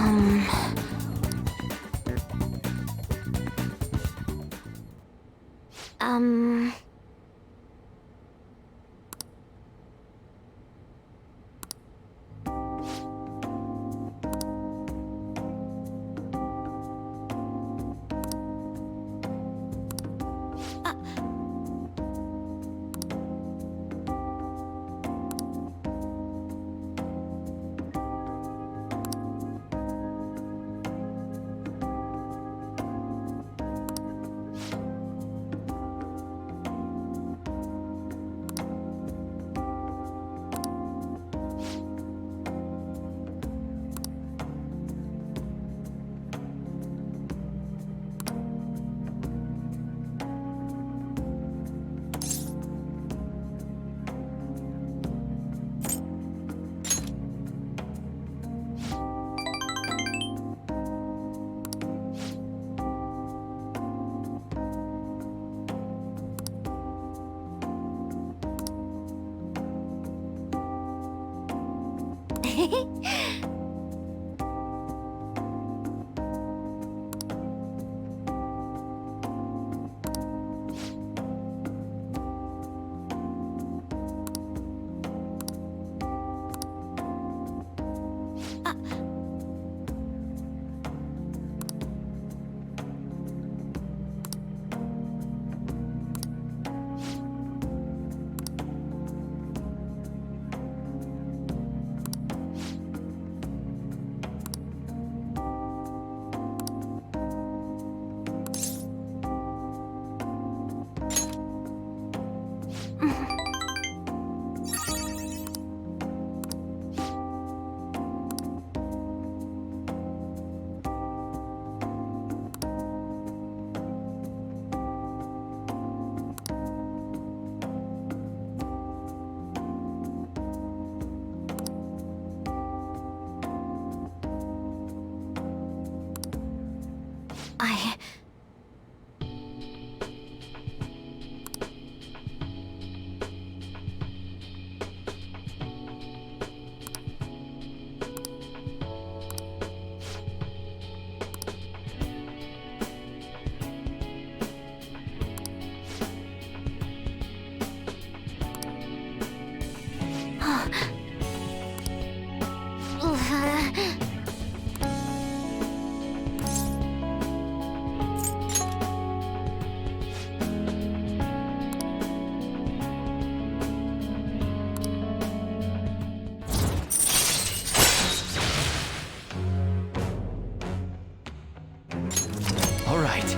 Um... Um... I... All right.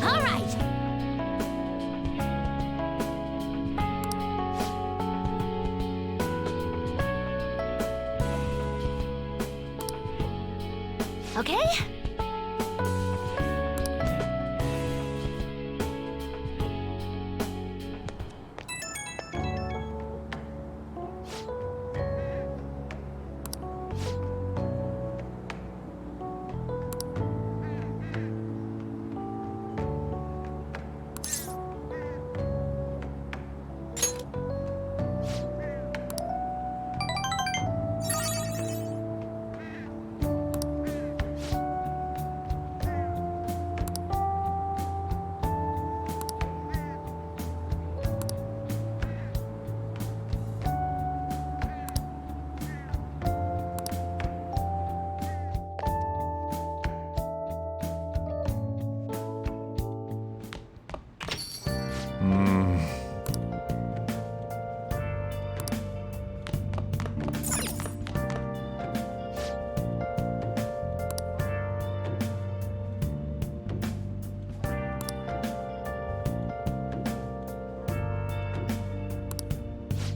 All right! Okay?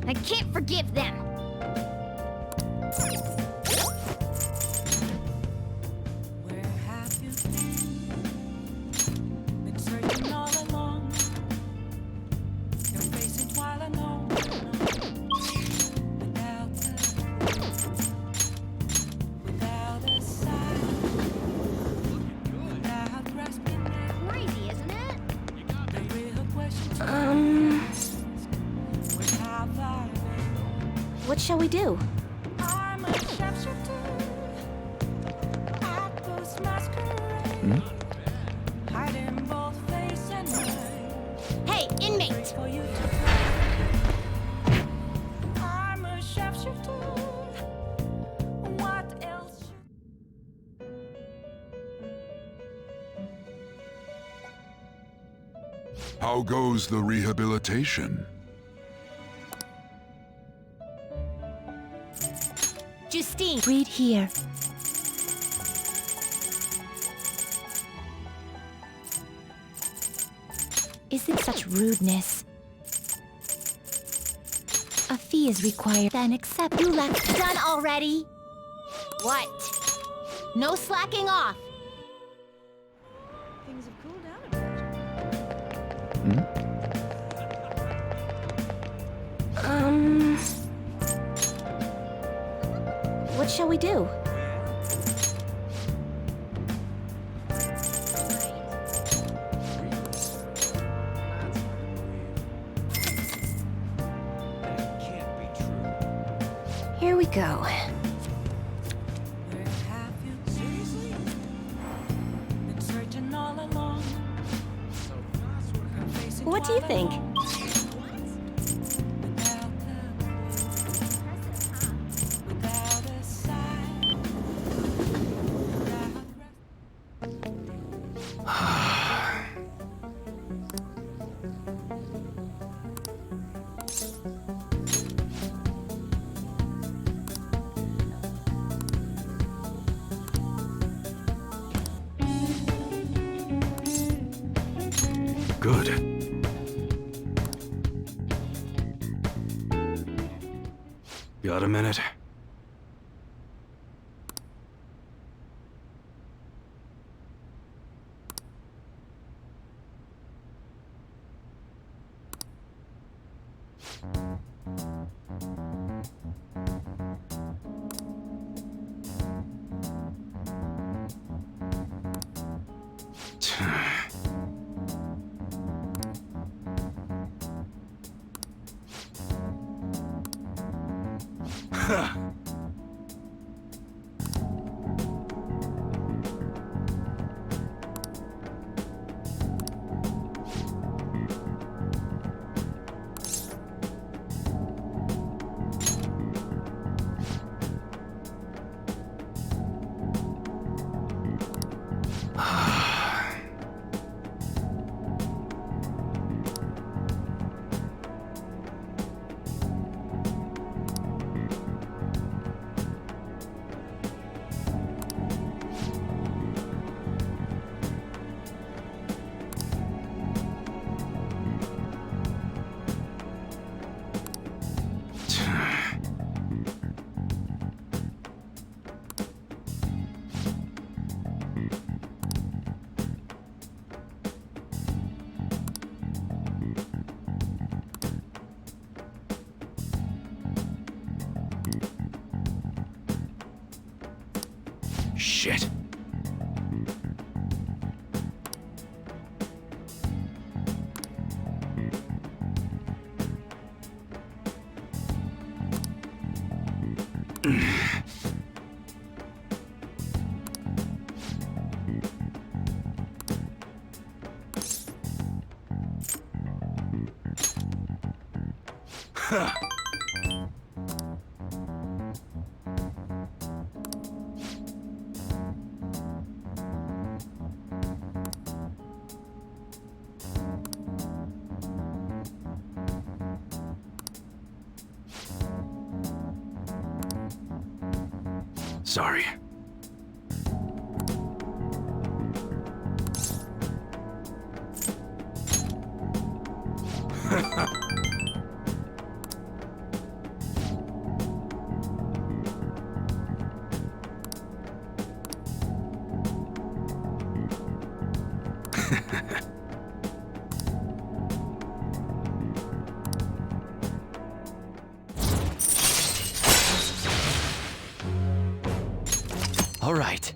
I can't forgive them. Where have you been? Been searching all along. Your face is while alone. Without a sign. Without grasping at Crazy, isn't it? the real question. Um... Where have I What shall we do? I'm a sharpshooter at Ghost Masquerade. Hiding both face and mind. Hey, inmate! For you to play. I'm a sharpshooter. What else? How goes the rehabilitation? Justine! Read here. Isn't such rudeness? A fee is required, then accept. You lack. Done already? What? No slacking off! Things have cooled down a bit. What shall we do? Here we go. Where have you seriously been searching all along? Facing What do you quite think? alone. Without a sign, without Good. Got a minute? Shit. Sorry. All right.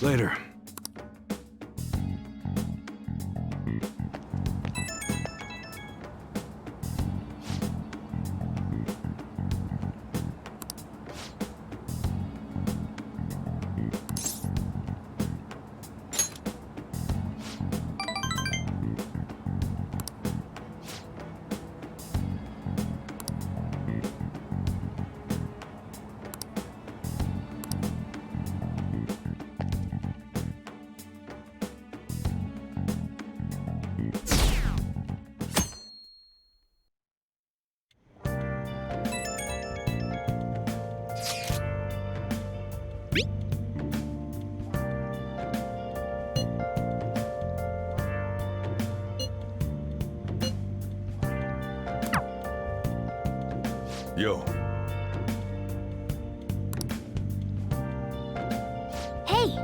Later. Yo, Hey!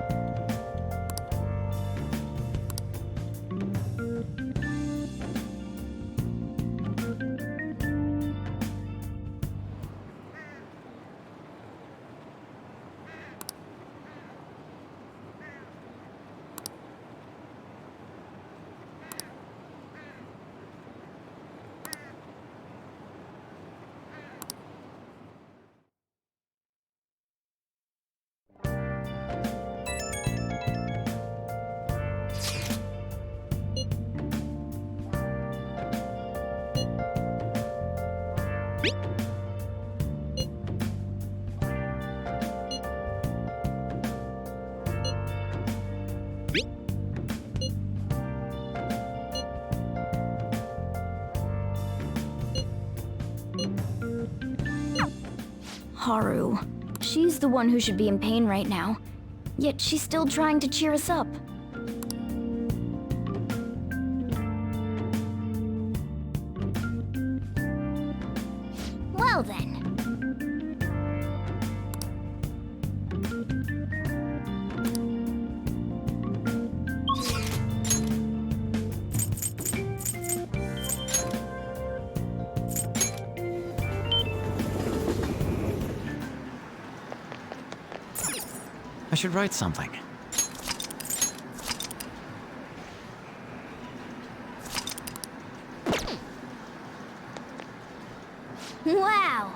Haru. She's the one who should be in pain right now. Yet she's still trying to cheer us up. Well then. I should write something. Wow!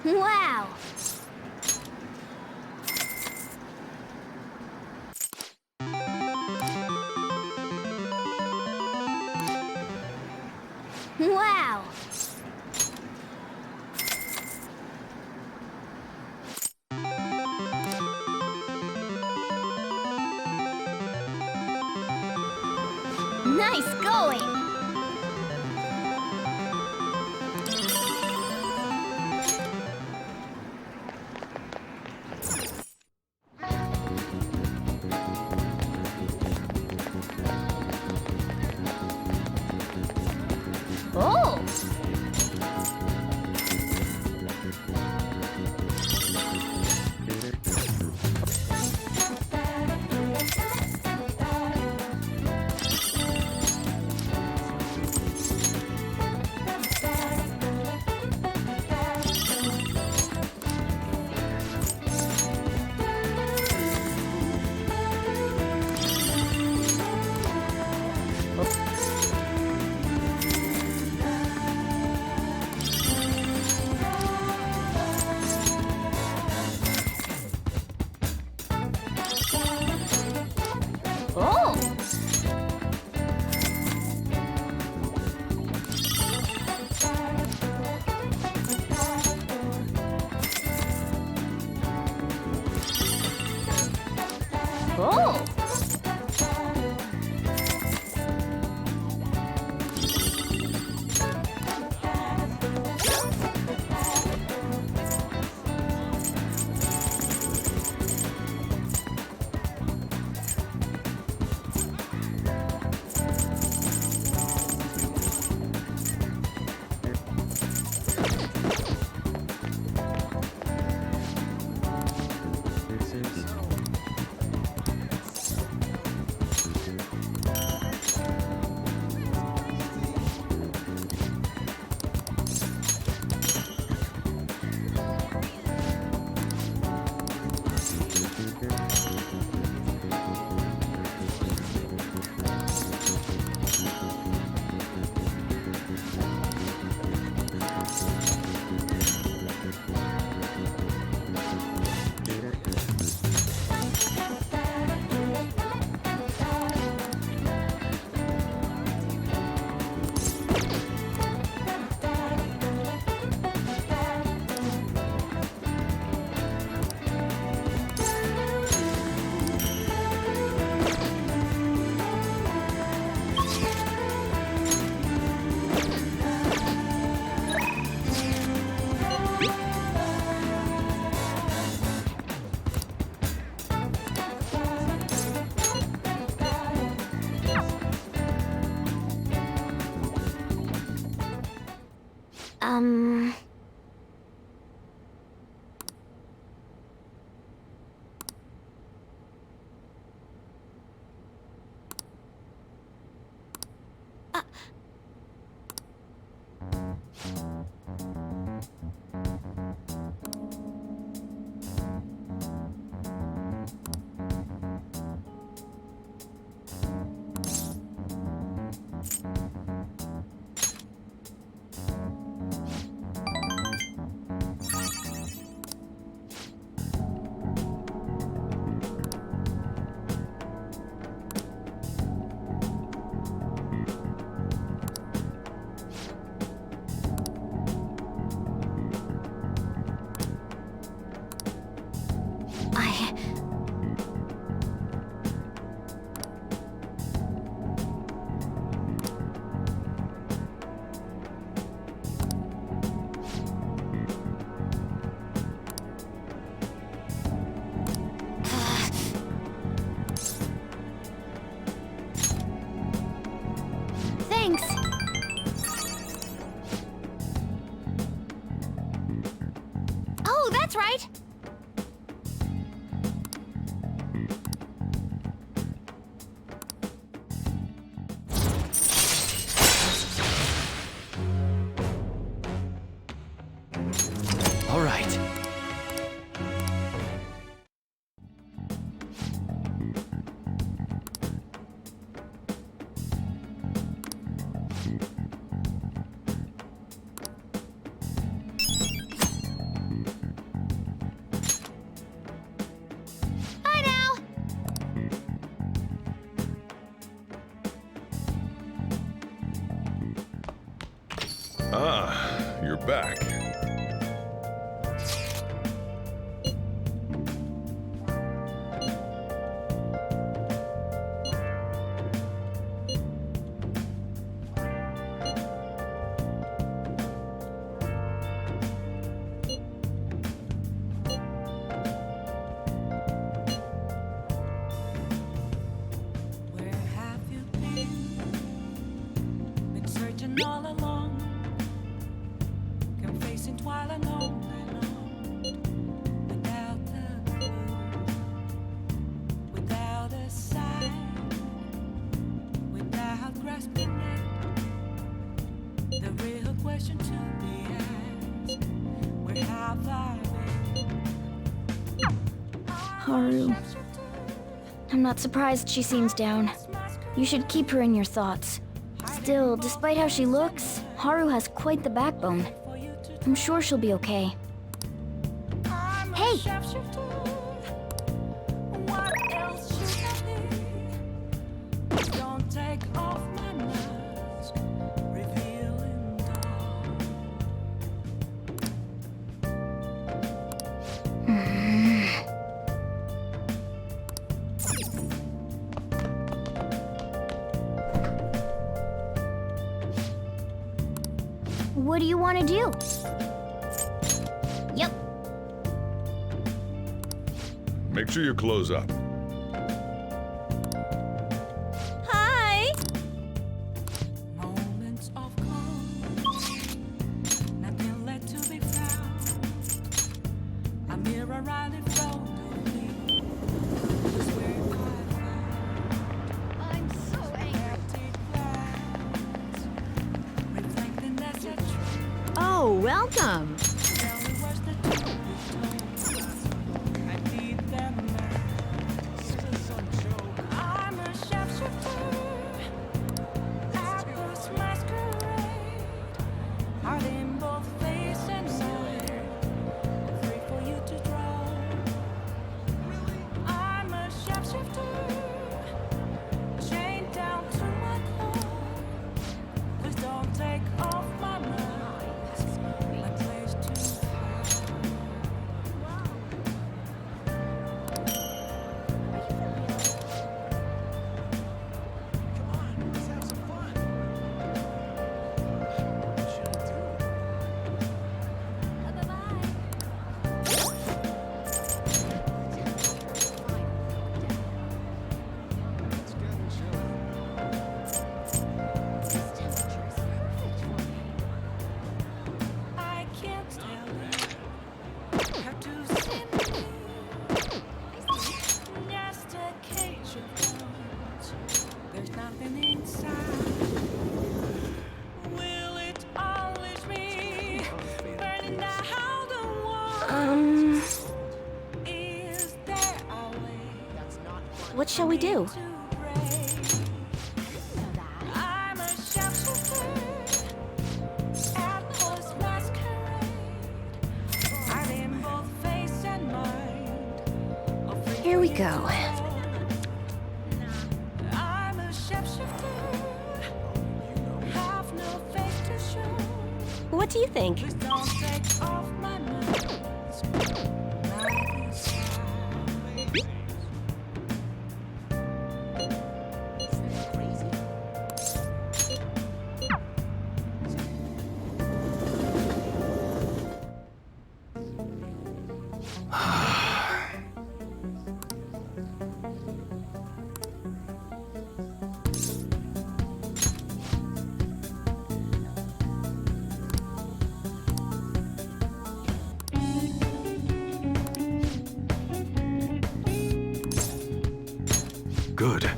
Wow! Wow! Nice going! Oh! Oh! Oh! I... Thanks. Oh, that's right. All right. Bye now. Ah, you're back. Where have you been? Been searching all along, confessing while alone, without a clue, without a sign, without grasping it. The real question to be asked: where have I been? Haru. I'm not surprised she seems down. You should keep her in your thoughts. Still, despite how she looks, Haru has quite the backbone. I'm sure she'll be okay. Hey. What else should I be? Don't take off my mask, revealing dawn. What do you want to do? Yep. Make sure you close up. Hi. Moments of calm, nothing left to be found. A mirror right in front of me is where I'm so angry. I empty glass, reflecting that's a truth. Oh, welcome. Tell me what's the truth you told. I need them now. I'm a sharpshooter at this masquerade. Heart in both face and mind, free for you to draw. I'm a sharpshooter, chained down to my core. Please don't take off my mask, my place to What shall we do? I'm a sharpshooter at this masquerade. Are in both face and mind. A freak Here we for you go. I'm a sharpshooter. Have no face to show. What do you think? Please don't take off my mask. Good.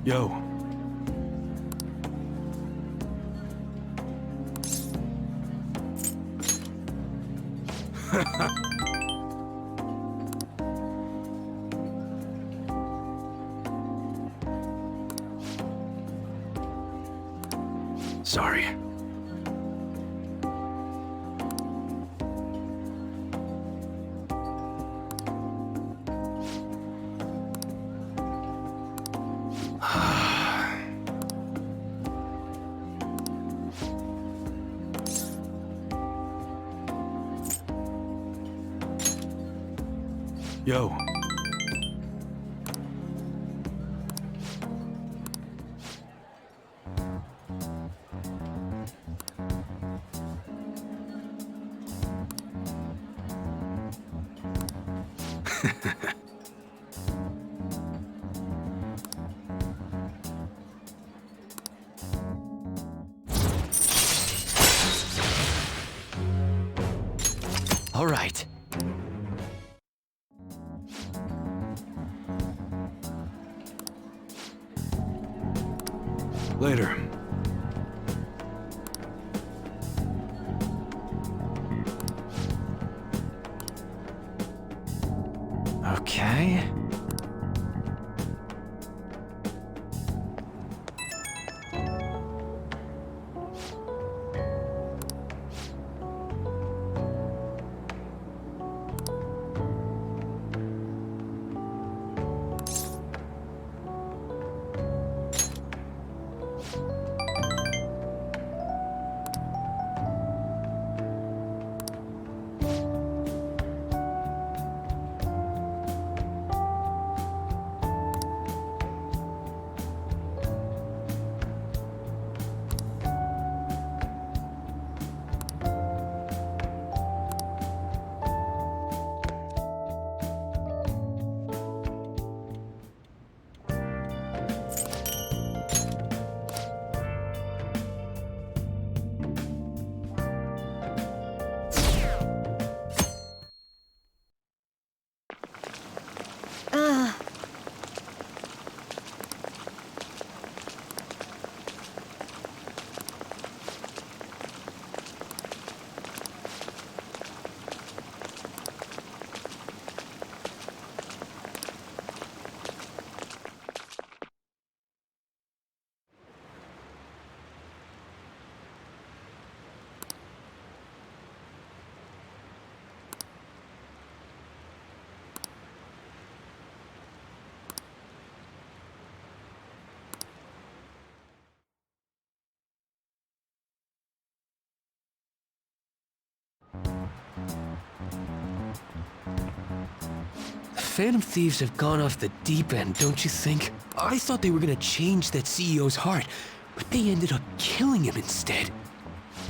Yo. Sorry. Yo. All right. Later. Okay. Phantom Thieves have gone off the deep end, don't you think? I thought they were gonna change that CEO's heart, but they ended up killing him instead.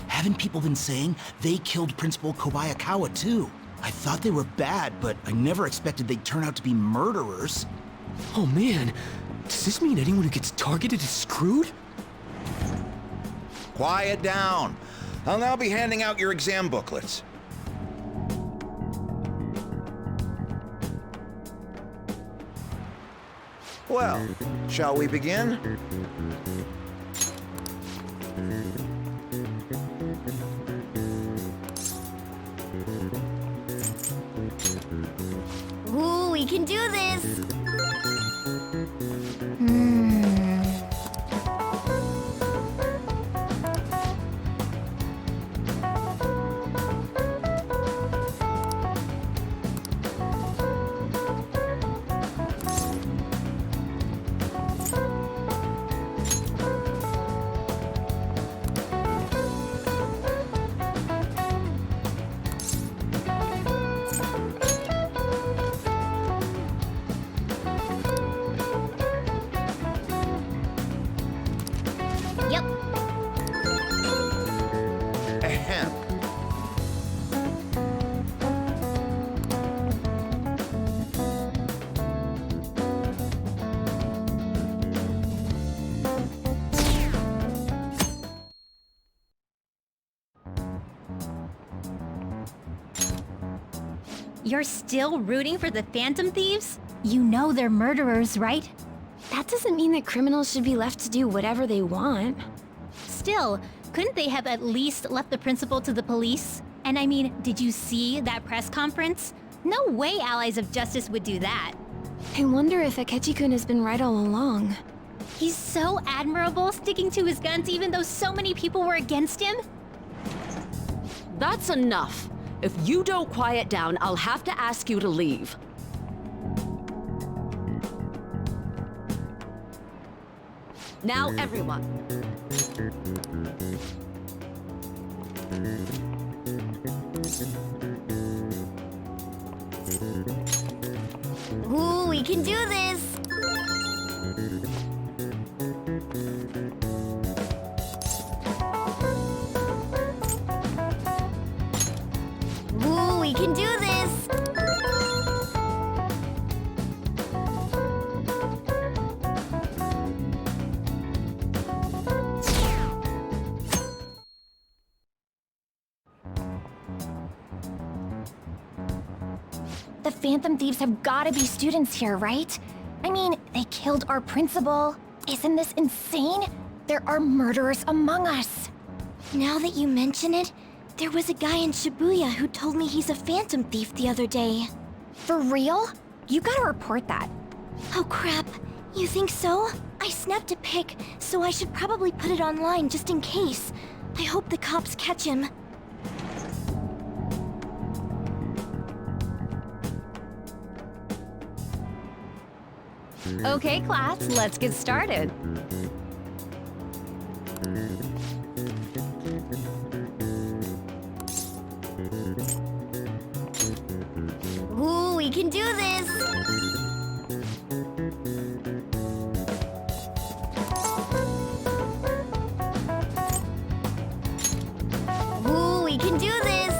Haven't people been saying they killed Principal Kobayakawa too? I thought they were bad, but I never expected they'd turn out to be murderers. Oh man, does this mean anyone who gets targeted is screwed? Quiet down. I'll now be handing out your exam booklets. Well, shall we begin? Ooh, we can do this! Yep. Ahem. You're still rooting for the Phantom Thieves? You know they're murderers, right? That doesn't mean that criminals should be left to do whatever they want. Still, couldn't they have at least left the principal to the police? And I mean, did you see that press conference? No way Allies of Justice would do that. I wonder if Akechi-kun has been right all along. He's so admirable, sticking to his guns even though so many people were against him. That's enough. If you don't quiet down, I'll have to ask you to leave. Now, everyone. Ooh, we can do this! Ooh, we can do this! The Phantom Thieves have gotta be students here, right? I mean, they killed our principal. Isn't this insane? There are murderers among us. Now that you mention it, there was a guy in Shibuya who told me he's a Phantom Thief the other day. For real? You gotta report that. Oh crap, you think so? I snapped a pic, so I should probably put it online just in case. I hope the cops catch him. Okay, class, let's get started. Ooh, we can do this! Ooh, we can do this!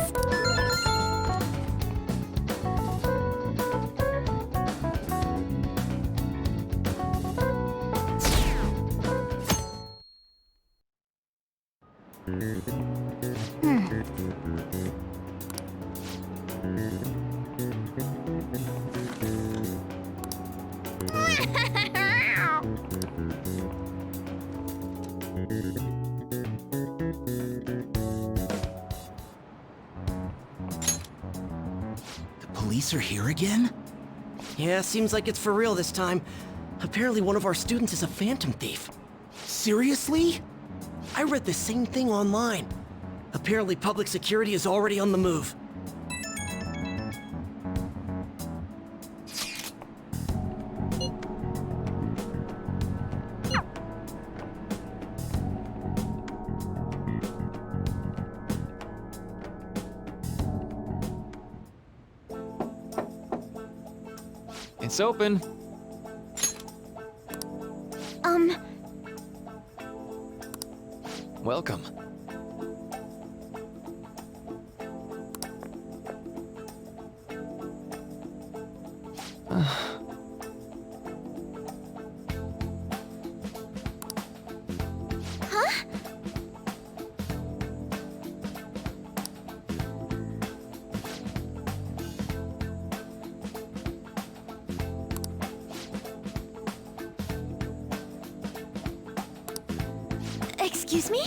The police are here again? Yeah, seems like it's for real this time. Apparently one of our students is a Phantom Thief. Seriously? I read the same thing online. Apparently public security is already on the move. It's open. Welcome. Huh? Excuse me?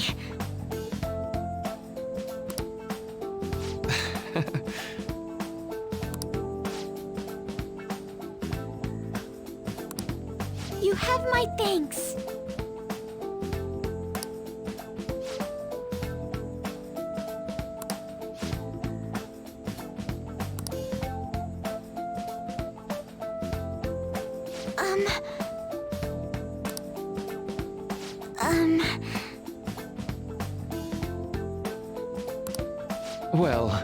You have my thanks. Well...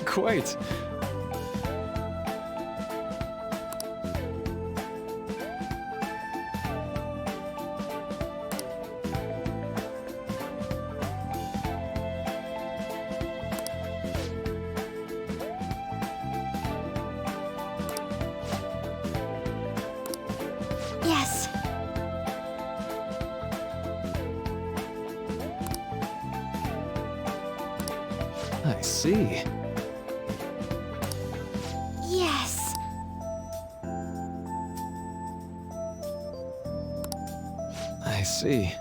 Quite. Yes. I see. Yes. I see.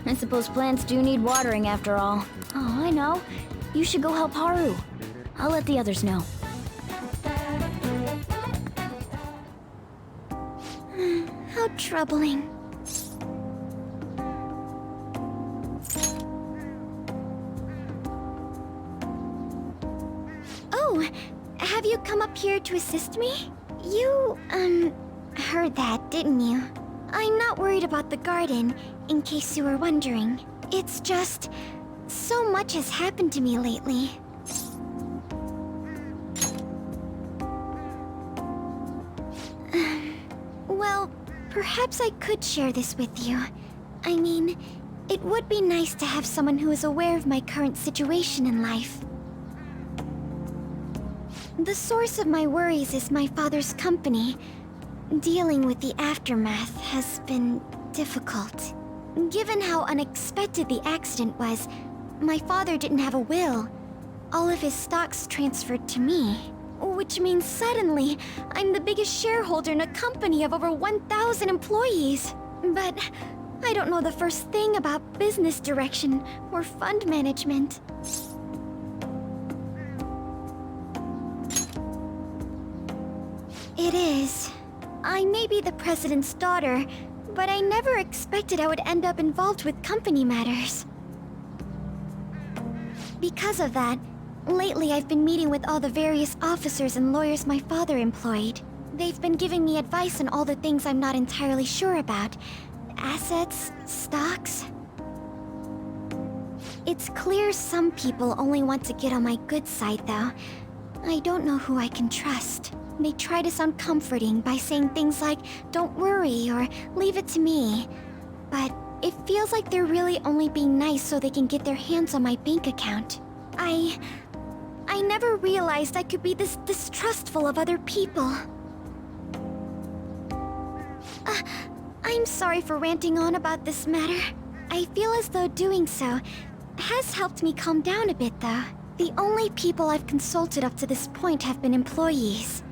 I suppose plants do need watering after all. Oh, I know. You should go help Haru. I'll let the others know. How troubling. Oh, have you come up here to assist me? You, heard that, didn't you? I'm not worried about the garden, in case you were wondering. It's just... so much has happened to me lately. Well, perhaps I could share this with you. I mean, it would be nice to have someone who is aware of my current situation in life. The source of my worries is my father's company. Dealing with the aftermath has been difficult. Given how unexpected the accident was, my father didn't have a will. All of his stocks transferred to me. Which means suddenly, I'm the biggest shareholder in a company of over 1,000 employees. But I don't know the first thing about business direction or fund management. It is. I may be the president's daughter, but I never expected I would end up involved with company matters. Because of that, lately I've been meeting with all the various officers and lawyers my father employed. They've been giving me advice on all the things I'm not entirely sure about. Assets, stocks. It's clear some people only want to get on my good side, though. I don't know who I can trust. They try to sound comforting by saying things like, "Don't worry," or "Leave it to me." But it feels like they're really only being nice so they can get their hands on my bank account. I never realized I could be this distrustful of other people. I'm sorry for ranting on about this matter. I feel as though doing so has helped me calm down a bit, though. The only people I've consulted up to this point have been employees.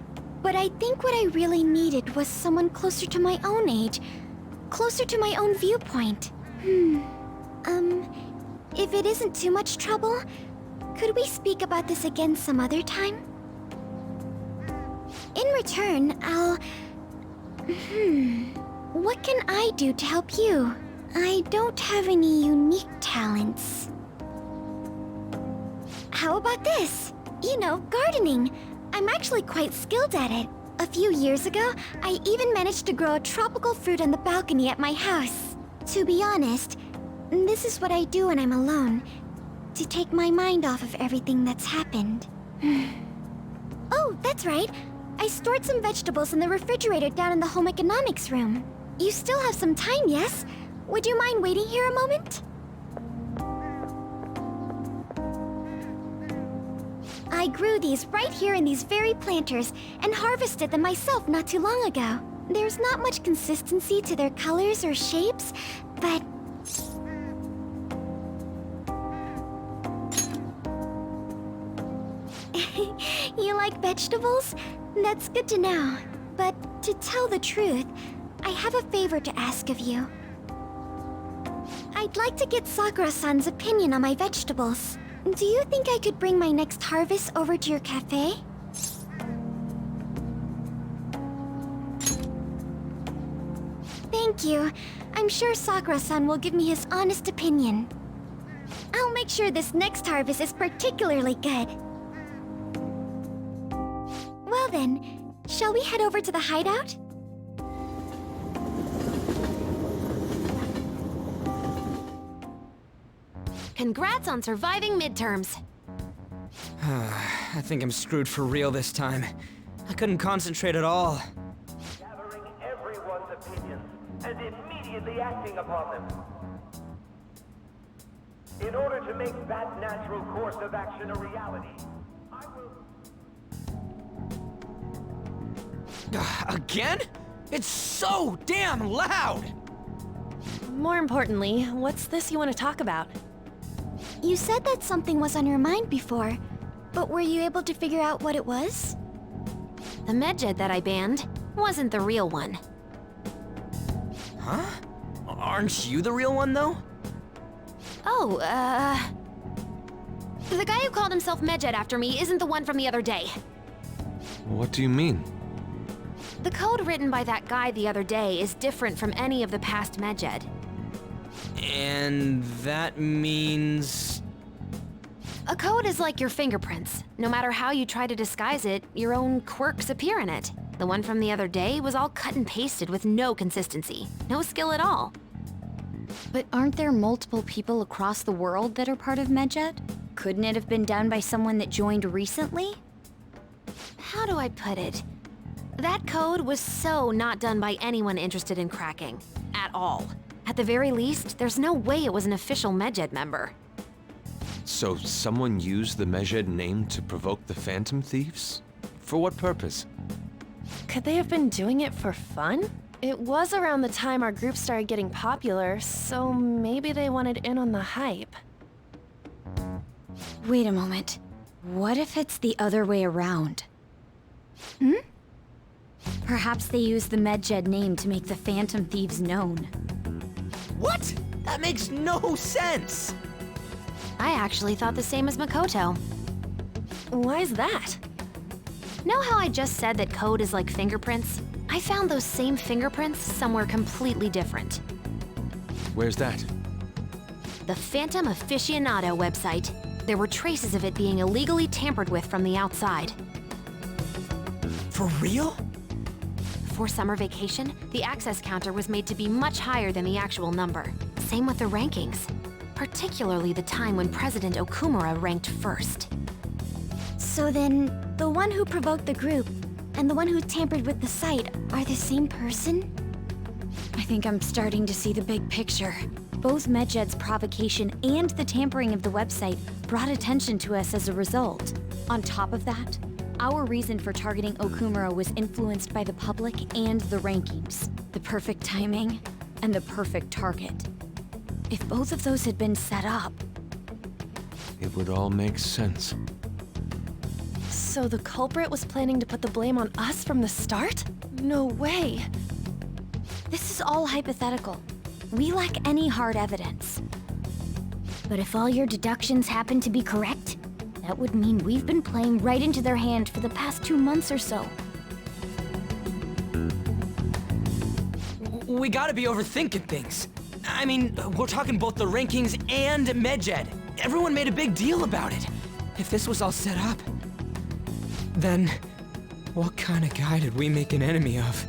But I think what I really needed was someone closer to my own age, closer to my own viewpoint. If it isn't too much trouble, could we speak about this again some other time? In return, what can I do to help you? I don't have any unique talents. How about this? You know, gardening. I'm actually quite skilled at it. A few years ago, I even managed to grow a tropical fruit on the balcony at my house. To be honest, this is what I do when I'm alone, to take my mind off of everything that's happened. Oh, that's right. I stored some vegetables in the refrigerator down in the home economics room. You still have some time, yes? Would you mind waiting here a moment? I grew these right here in these very planters and harvested them myself not too long ago. There's not much consistency to their colors or shapes, but... You like vegetables? That's good to know. But to tell the truth, I have a favor to ask of you. I'd like to get Sakura-san's opinion on my vegetables. Do you think I could bring my next harvest over to your cafe? Thank you. I'm sure Sakura-san will give me his honest opinion. I'll make sure this next harvest is particularly good. Well then, shall we head over to the hideout? Congrats on surviving midterms. I think I'm screwed for real this time. I couldn't concentrate at all. Gathering everyone's opinions and immediately acting upon them. In order to make that natural course of action a reality, I will... Again? It's so damn loud! More importantly, what's this you want to talk about? You said that something was on your mind before, but were you able to figure out what it was? The medjed that I banned wasn't the real one. Huh? Aren't you the real one, though? Oh, the guy who called himself Medjed after me isn't the one from the other day. What do you mean? The code written by that guy the other day is different from any of the past Medjed. And that means... A code is like your fingerprints. No matter how you try to disguise it, your own quirks appear in it. The one from the other day was all cut and pasted with no consistency. No skill at all. But aren't there multiple people across the world that are part of Medjed? Couldn't it have been done by someone that joined recently? How do I put it? That code was so not done by anyone interested in cracking. At all. At the very least, there's no way it was an official Medjed member. So someone used the Medjed name to provoke the Phantom Thieves? For what purpose? Could they have been doing it for fun? It was around the time our group started getting popular, so maybe they wanted in on the hype. Wait a moment. What if it's the other way around? Perhaps they used the Medjed name to make the Phantom Thieves known. What? That makes no sense! I actually thought the same as Makoto. Why's that? Know how I just said that code is like fingerprints? I found those same fingerprints somewhere completely different. Where's that? The Phantom Aficionado website. There were traces of it being illegally tampered with from the outside. For real? For summer vacation, the access counter was made to be much higher than the actual number. Same with the rankings. Particularly the time when President Okumura ranked first. So then, the one who provoked the group and the one who tampered with the site are the same person? I think I'm starting to see the big picture. Both Medjed's provocation and the tampering of the website brought attention to us as a result. On top of that, our reason for targeting Okumura was influenced by the public and the rankings. The perfect timing and the perfect target. If both of those had been set up... It would all make sense. So the culprit was planning to put the blame on us from the start? No way. This is all hypothetical. We lack any hard evidence. But if all your deductions happen to be correct, that would mean we've been playing right into their hand for the past 2 months or so. We gotta be overthinking things. I mean, we're talking both the rankings and Medjed. Everyone made a big deal about it. If this was all set up, then what kind of guy did we make an enemy of?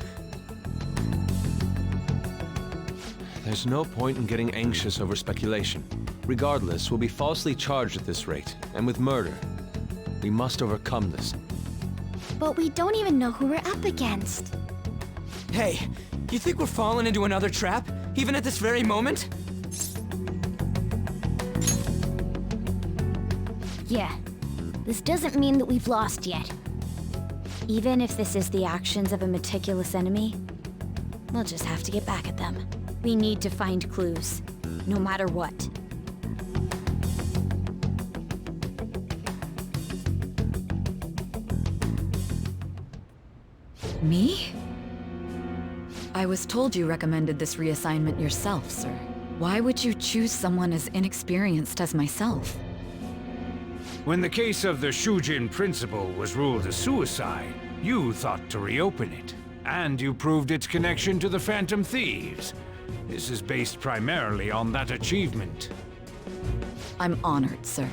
There's no point in getting anxious over speculation. Regardless, we'll be falsely charged at this rate, and with murder. We must overcome this. But we don't even know who we're up against. Hey, you think we're falling into another trap, even at this very moment? Yeah, this doesn't mean that we've lost yet. Even if this is the actions of a meticulous enemy, we'll just have to get back at them. We need to find clues, no matter what. Me? I was told you recommended this reassignment yourself, sir. Why would you choose someone as inexperienced as myself? When the case of the Shujin principal was ruled a suicide, you thought to reopen it. And you proved its connection to the Phantom Thieves. This is based primarily on that achievement. I'm honored, sir.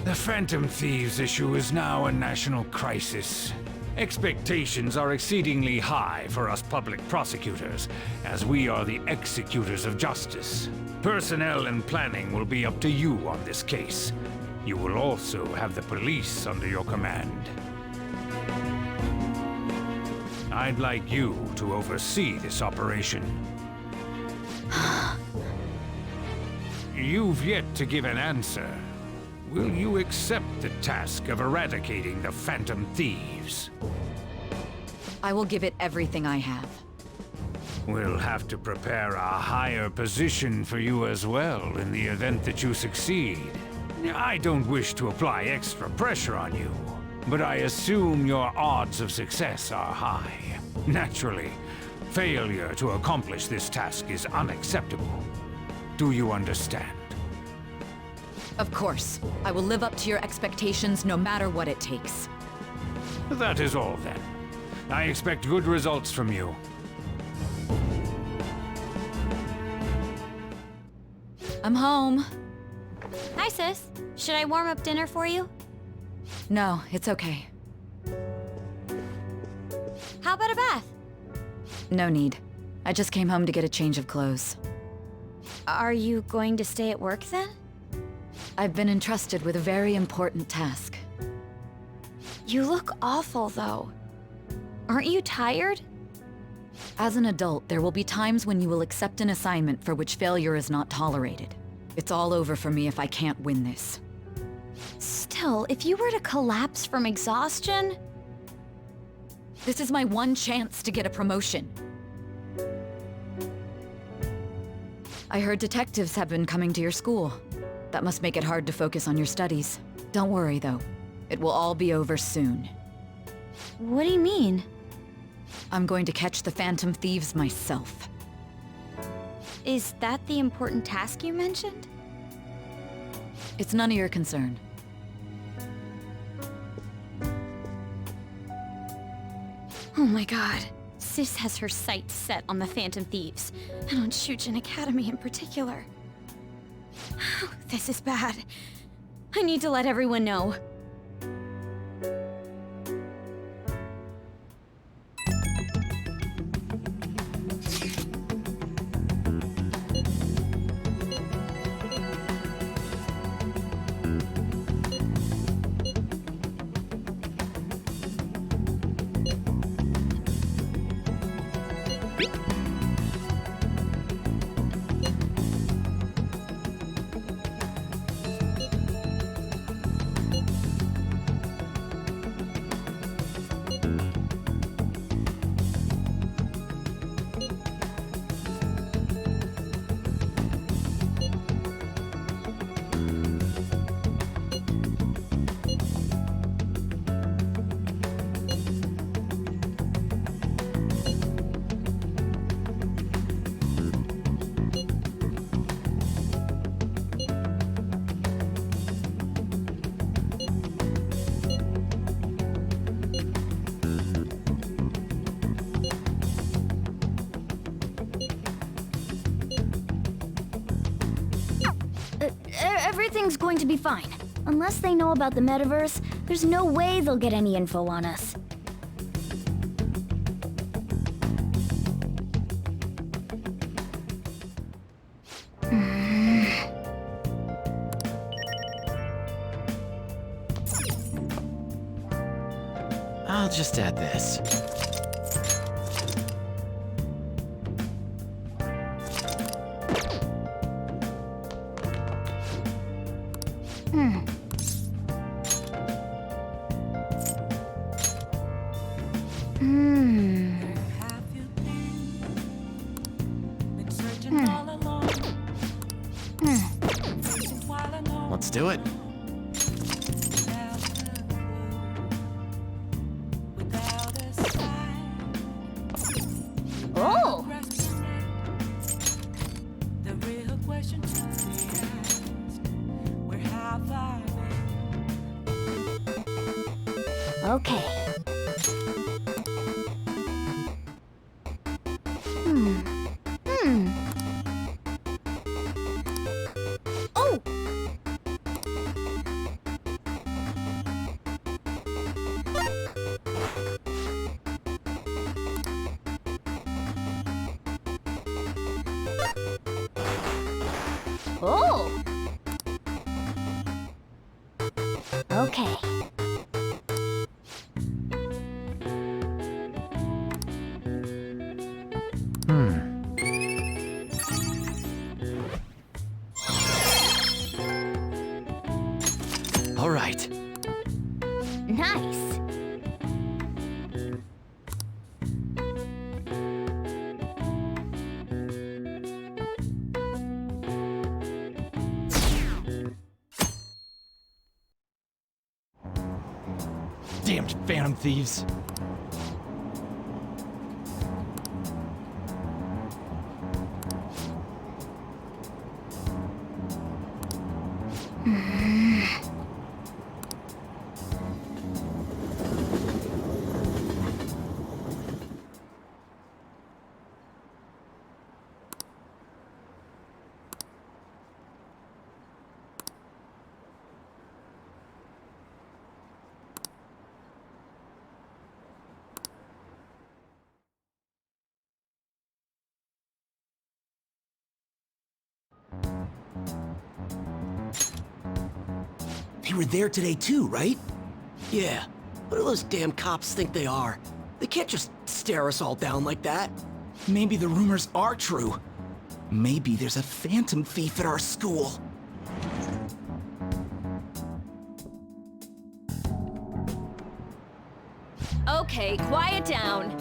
The Phantom Thieves issue is now a national crisis. Expectations are exceedingly high for us public prosecutors, as we are the executors of justice. Personnel and planning will be up to you on this case. You will also have the police under your command. I'd like you to oversee this operation. You've yet to give an answer. Will you accept the task of eradicating the Phantom Thieves? I will give it everything I have. We'll have to prepare a higher position for you as well in the event that you succeed. I don't wish to apply extra pressure on you, but I assume your odds of success are high. Naturally, failure to accomplish this task is unacceptable. Do you understand? Of course. I will live up to your expectations no matter what it takes. That is all then. I expect good results from you. I'm home. Hi, sis. Should I warm up dinner for you? No, it's okay. How about a bath? No need. I just came home to get a change of clothes. Are you going to stay at work then? I've been entrusted with a very important task. You look awful, though. Aren't you tired? As an adult, there will be times when you will accept an assignment for which failure is not tolerated. It's all over for me if I can't win this. Still, if you were to collapse from exhaustion... This is my one chance to get a promotion. I heard detectives have been coming to your school. That must make it hard to focus on your studies. Don't worry, though. It will all be over soon. What do you mean? I'm going to catch the Phantom Thieves myself. Is that the important task you mentioned? It's none of your concern. Oh my god. Sis has her sights set on the Phantom Thieves, and on Shujin Academy in particular. This is bad. I need to let everyone know. Everything's going to be fine. Unless they know about the metaverse, there's no way they'll get any info on us. I'll just add this. Let's do it. Oh! The real question to be asked, where have I been? Okay. Oh! Oh! Okay. All right. Nice. Damned phantom thieves. They were there today too, right? Yeah. What do those damn cops think they are? They can't just stare us all down like that. Maybe the rumors are true. Maybe there's a phantom thief at our school. Okay, quiet down.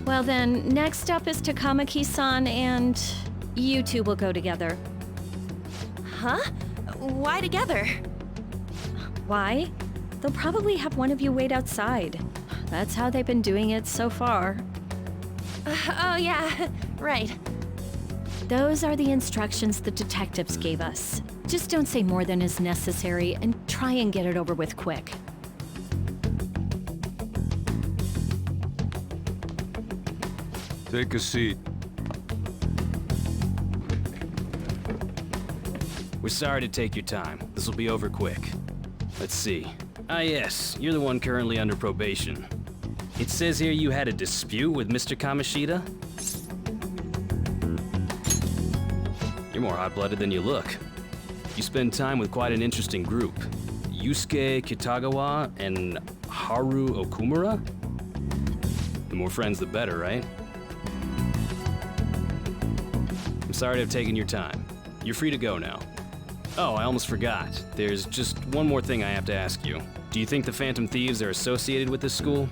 Well then, next up is Takamaki-san and you two will go together. Huh? Why together? Why? They'll probably have one of you wait outside. That's how they've been doing it so far. Oh yeah, right. Those are the instructions the detectives gave us. Just don't say more than is necessary and try and get it over with quick. Take a seat. We're sorry to take your time. This will be over quick. Let's see. Ah yes, you're the one currently under probation. It says here you had a dispute with Mr. Kamoshida? You're more hot-blooded than you look. You spend time with quite an interesting group. Yusuke Kitagawa and Haru Okumura? The more friends, the better, right? I'm sorry to have taken your time. You're free to go now. Oh, I almost forgot. There's just one more thing I have to ask you. Do you think the Phantom Thieves are associated with this school?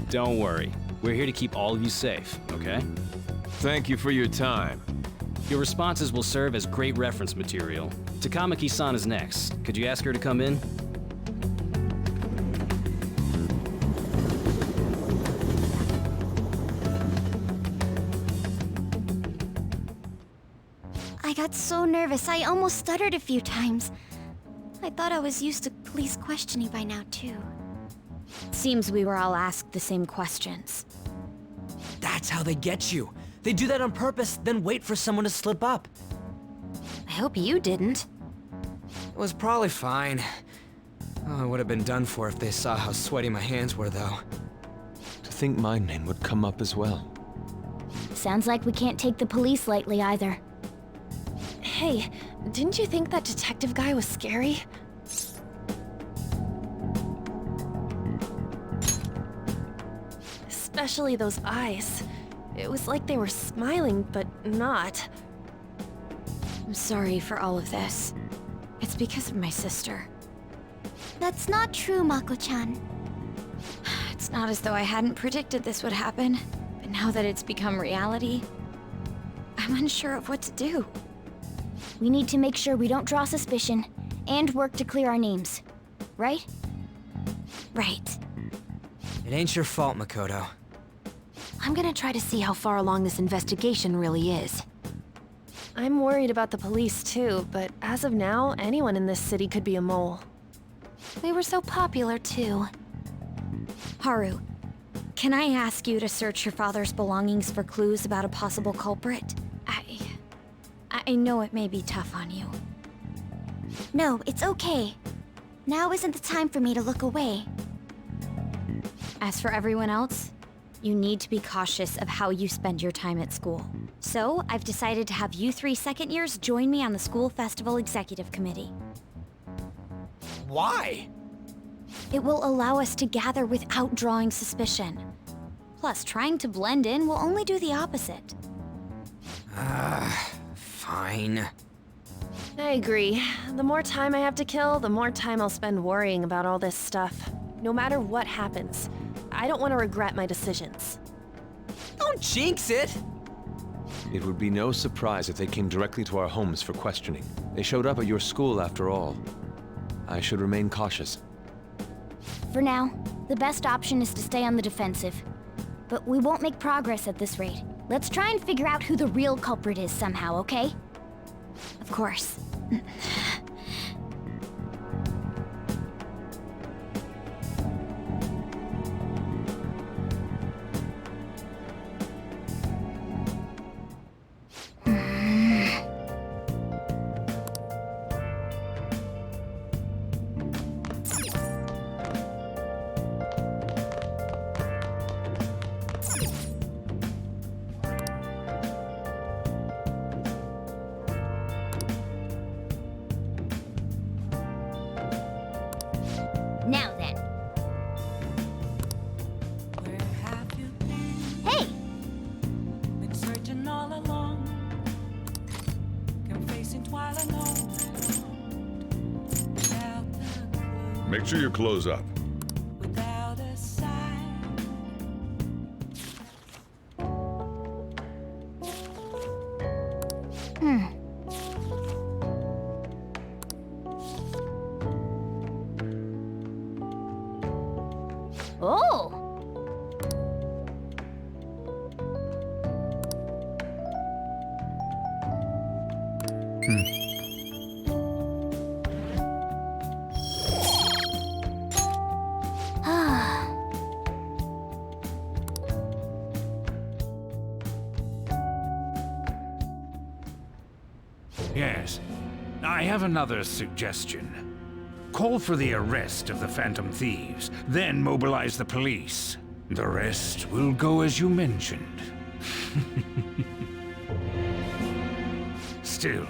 Don't worry. We're here to keep all of you safe, okay? Thank you for your time. Your responses will serve as great reference material. Takamaki-san is next. Could you ask her to come in? I got so nervous, I almost stuttered a few times. I thought I was used to police questioning by now, too. Seems we were all asked the same questions. That's how they get you. They do that on purpose, then wait for someone to slip up. I hope you didn't. It was probably fine. Oh, I would have been done for if they saw how sweaty my hands were, though. To think my name would come up as well. Sounds like we can't take the police lightly either. Hey, didn't you think that detective guy was scary? Especially those eyes. It was like they were smiling, but not. I'm sorry for all of this. It's because of my sister. That's not true, Mako-chan. It's not as though I hadn't predicted this would happen, but now that it's become reality, I'm unsure of what to do. We need to make sure we don't draw suspicion, and work to clear our names. Right? Right. It ain't your fault, Makoto. I'm gonna try to see how far along this investigation really is. I'm worried about the police too, but as of now, anyone in this city could be a mole. We were so popular too. Haru, can I ask you to search your father's belongings for clues about a possible culprit? I know it may be tough on you. No, it's okay. Now isn't the time for me to look away. As for everyone else, you need to be cautious of how you spend your time at school. So, I've decided to have you 3 second years join me on the School Festival Executive Committee. Why? It will allow us to gather without drawing suspicion. Plus, trying to blend in will only do the opposite. Fine. I agree. The more time I have to kill, the more time I'll spend worrying about all this stuff. No matter what happens, I don't want to regret my decisions. Don't jinx it! It would be no surprise if they came directly to our homes for questioning. They showed up at your school after all. I should remain cautious. For now, the best option is to stay on the defensive. But we won't make progress at this rate. Let's try and figure out who the real culprit is somehow, okay? Of course. Now then. Where have you been? Hey! Been searching all along. Confessing while alone. Without a clue, Make sure you close up. without a sign. Oh! Ah. Yes. I have another suggestion. Call for the arrest of the Phantom Thieves, then mobilize the police. The rest will go as you mentioned. Still,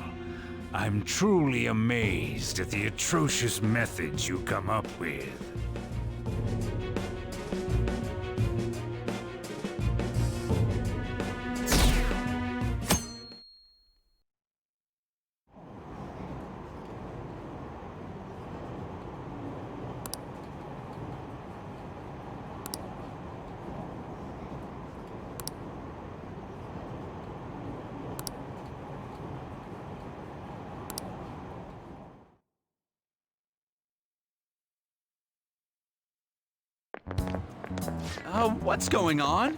I'm truly amazed at the atrocious methods you come up with. What's going on?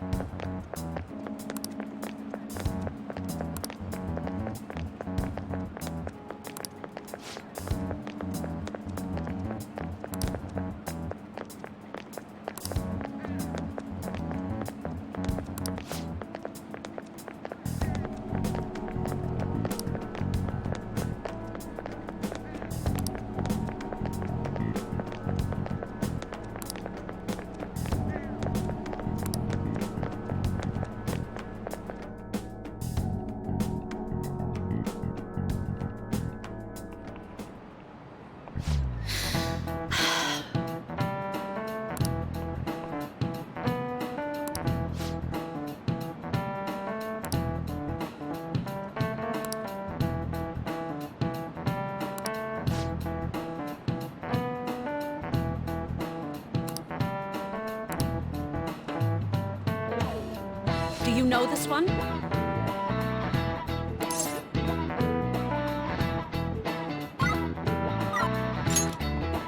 Do you know this one?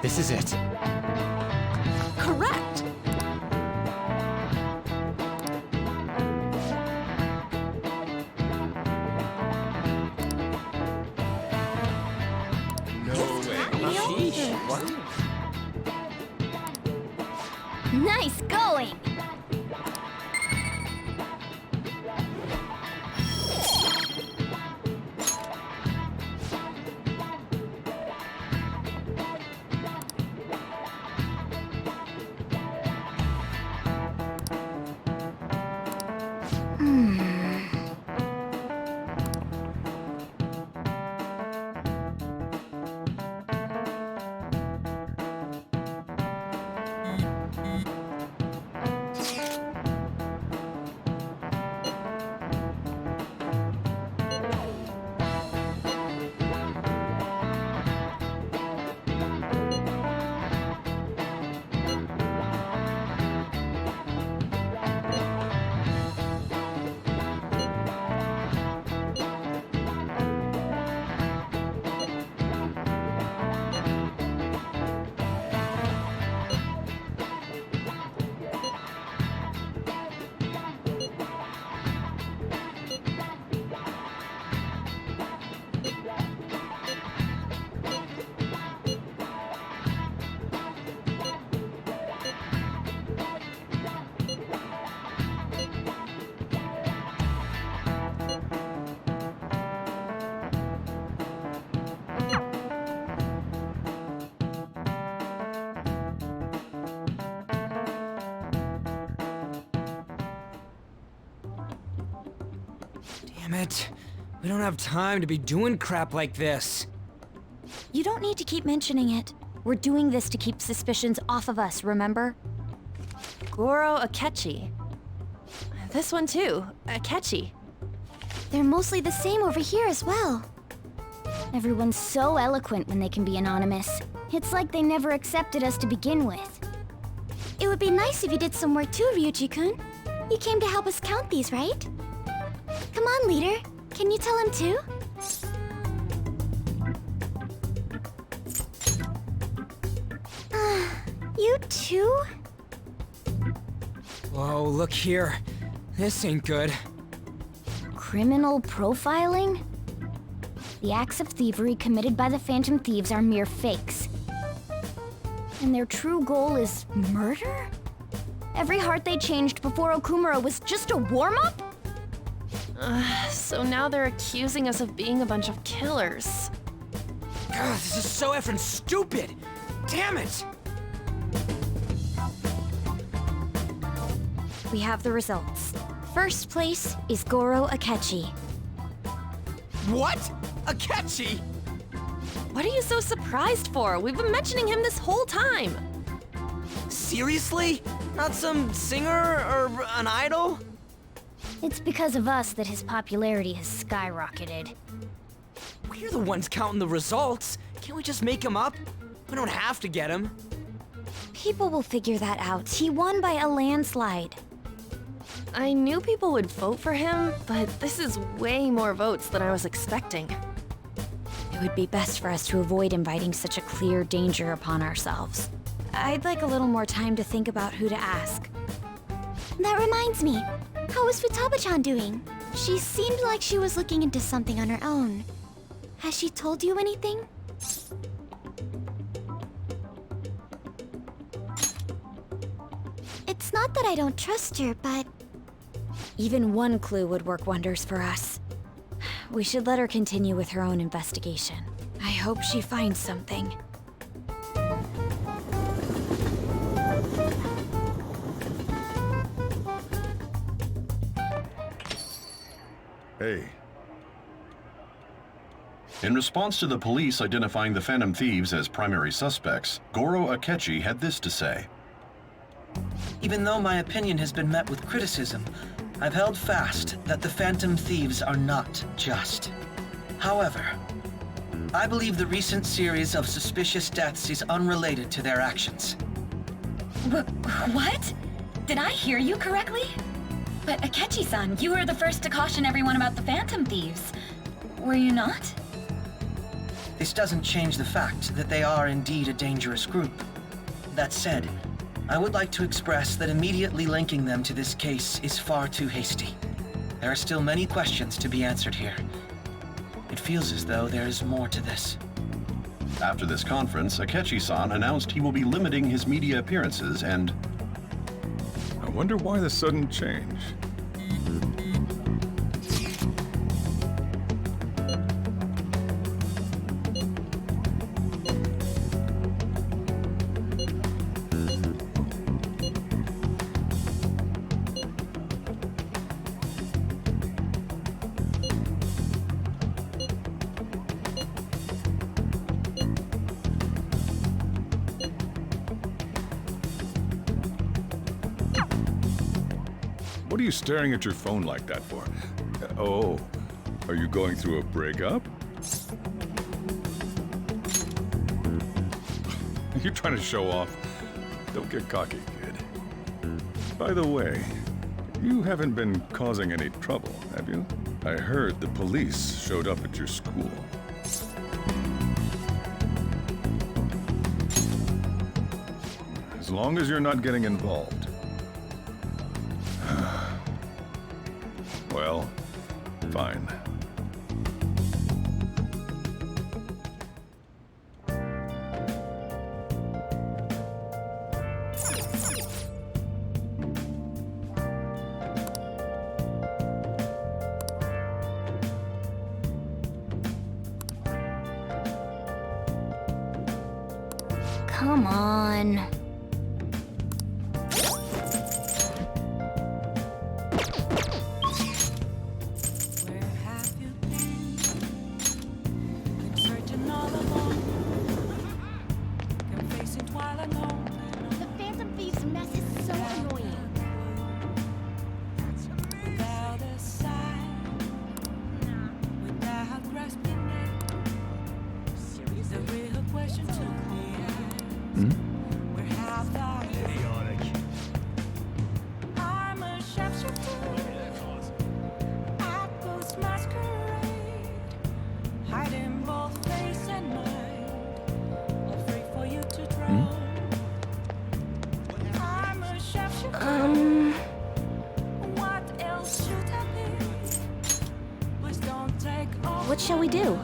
This is it. Correct! Nice going! Damn it. We don't have time to be doing crap like this. You don't need to keep mentioning it. We're doing this to keep suspicions off of us, remember? Goro Akechi. This one too, Akechi. They're mostly the same over here as well. Everyone's so eloquent when they can be anonymous. It's like they never accepted us to begin with. It would be nice if you did some work too, Ryuji-kun. You came to help us count these, right? Come on, leader. Can you tell him too? You too? Whoa, look here. This ain't good. Criminal profiling? The acts of thievery committed by the Phantom Thieves are mere fakes. And their true goal is murder? Every heart they changed before Okumura was just a warm-up? So now they're accusing us of being a bunch of killers. God, this is so effing stupid! Damn it! We have the results. First place is Goro Akechi. What? Akechi? What are you so surprised for? We've been mentioning him this whole time. Seriously? Not some singer or an idol? It's because of us that his popularity has skyrocketed. We're the ones counting the results. Can't we just make him up? We don't have to get him. People will figure that out. He won by a landslide. I knew people would vote for him, but this is way more votes than I was expecting. It would be best for us to avoid inviting such a clear danger upon ourselves. I'd like a little more time to think about who to ask. That reminds me. How is Futaba-chan doing? She seemed like she was looking into something on her own. Has she told you anything? It's not that I don't trust her, but... Even one clue would work wonders for us. We should let her continue with her own investigation. I hope she finds something. Hey. In response to the police identifying the Phantom Thieves as primary suspects, Goro Akechi had this to say. Even though my opinion has been met with criticism, I've held fast that the Phantom Thieves are not just. However, I believe the recent series of suspicious deaths is unrelated to their actions. What? Did I hear you correctly? But Akechi-san, you were the first to caution everyone about the Phantom Thieves. Were you not? This doesn't change the fact that they are indeed a dangerous group. That said, I would like to express that immediately linking them to this case is far too hasty. There are still many questions to be answered here. It feels as though there is more to this. After this conference, Akechi-san announced he will be limiting his media appearances and... I wonder why the sudden change. What are you staring at your phone like that for? Oh, are you going through a breakup? Are you trying to show off? Don't get cocky, kid. By the way, you haven't been causing any trouble, have you? I heard the police showed up at your school. As long as you're not getting involved. Well, fine. Come on. What shall we do?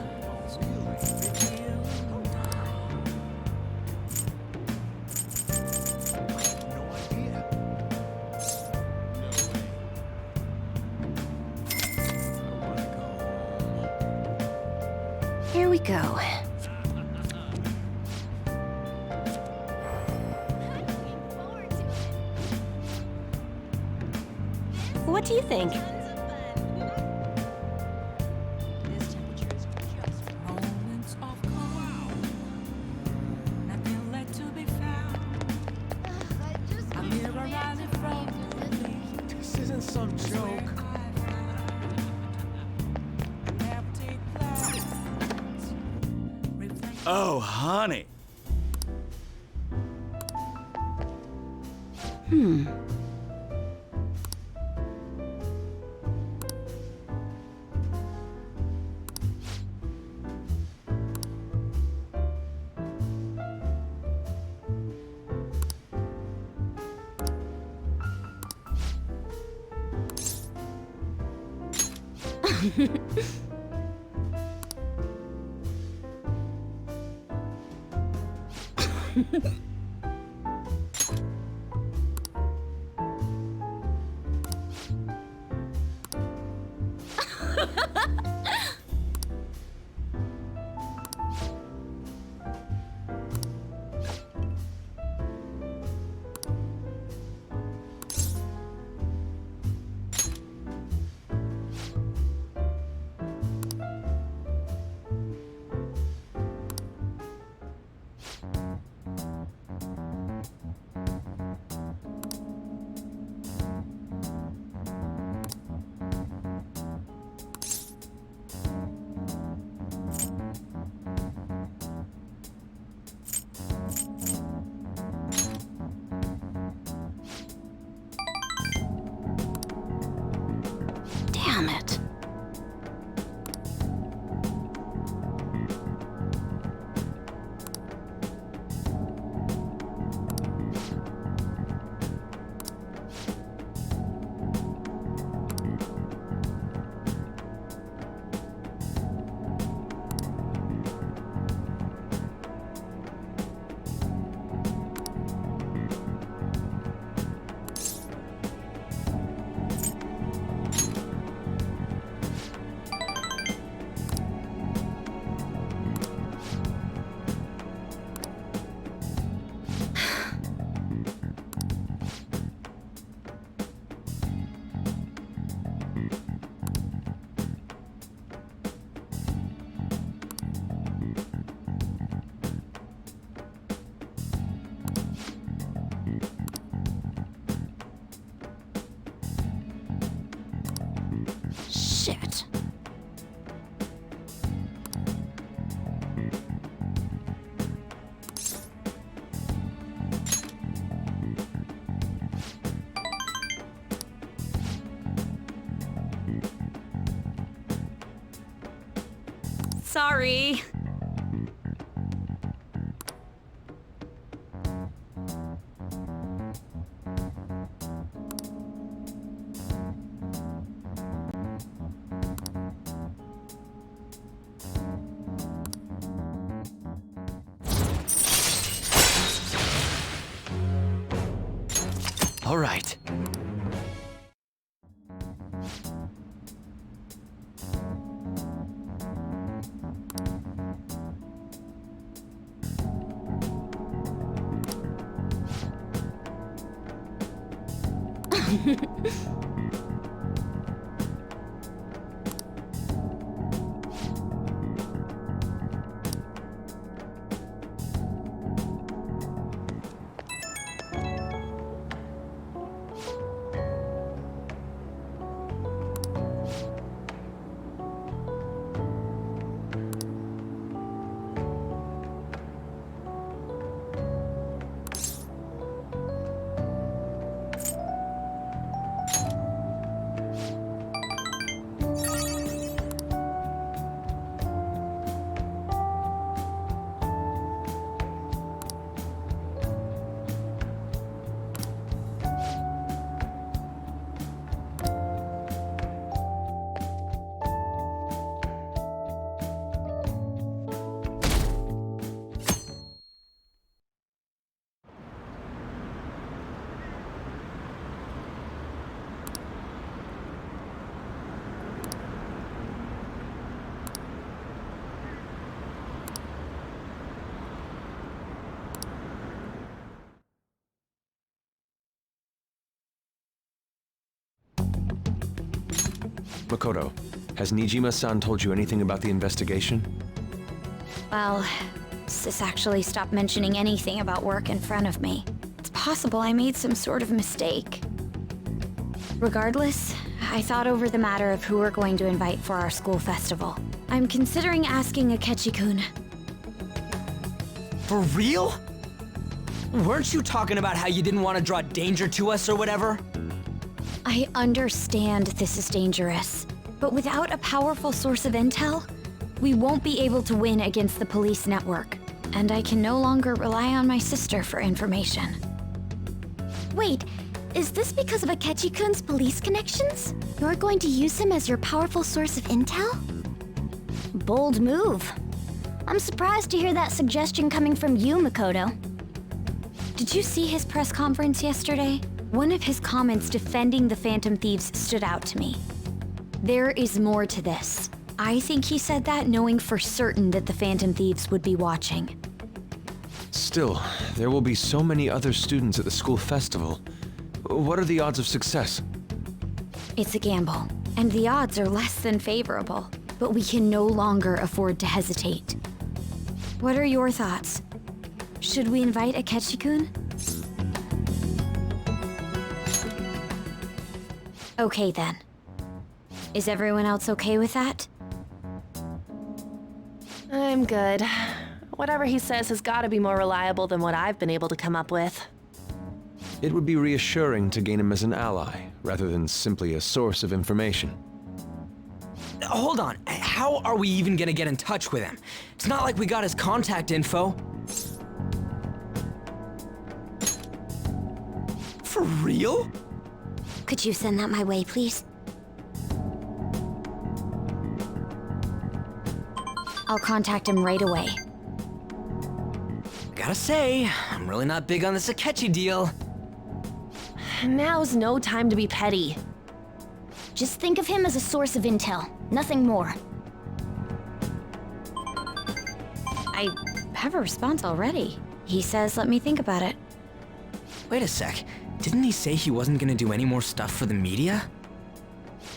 Here we go. do you think? Moments of calm, nothing left to be found. I'm here arising from This isn't some joke. Oh, honey. Damn it. Shit. Sorry. All right. Makoto, has Nijima-san told you anything about the investigation? Well, Sis actually stopped mentioning anything about work in front of me. It's possible I made some sort of mistake. Regardless, I thought over the matter of who we're going to invite for our school festival. I'm considering asking Akechi-kun. For real? Weren't you talking about how you didn't want to draw danger to us or whatever? I understand this is dangerous, but without a powerful source of intel, we won't be able to win against the police network, and I can no longer rely on my sister for information. Wait, is this because of Akechi-kun's police connections? You're going to use him as your powerful source of intel? Bold move. I'm surprised to hear that suggestion coming from you, Makoto. Did you see his press conference yesterday? One of his comments defending the Phantom Thieves stood out to me. There is more to this. I think he said that knowing for certain that the Phantom Thieves would be watching. Still, there will be so many other students at the school festival. What are the odds of success? It's a gamble, and the odds are less than favorable. But we can no longer afford to hesitate. What are your thoughts? Should we invite Akechi-kun? Okay then. Is everyone else okay with that? I'm good. Whatever he says has got to be more reliable than what I've been able to come up with. It would be reassuring to gain him as an ally, rather than simply a source of information. Hold on, how are we even gonna get in touch with him? It's not like we got his contact info. For real? Could you send that my way, please? I'll contact him right away. Gotta say, I'm really not big on this Akechi deal. Now's no time to be petty. Just think of him as a source of intel, nothing more. I have a response already. He says let me think about it. Wait a sec, didn't he say he wasn't gonna do any more stuff for the media?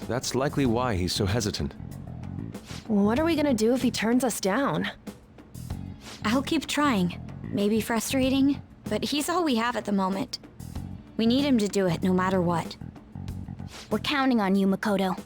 That's likely why he's so hesitant. What are we gonna do if he turns us down? I'll keep trying. Maybe frustrating, but he's all we have at the moment. We need him to do it no matter what. We're counting on you, Makoto.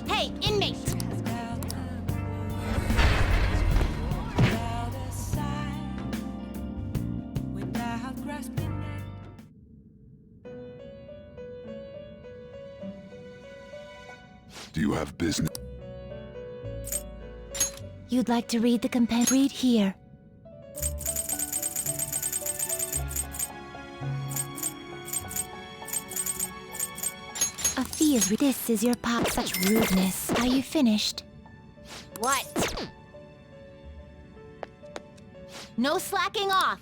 Hey, inmate! Do you have business? You'd like to read the compendium? Read here. A fee is this is your pop. Such rudeness. Are you finished? What? No slacking off.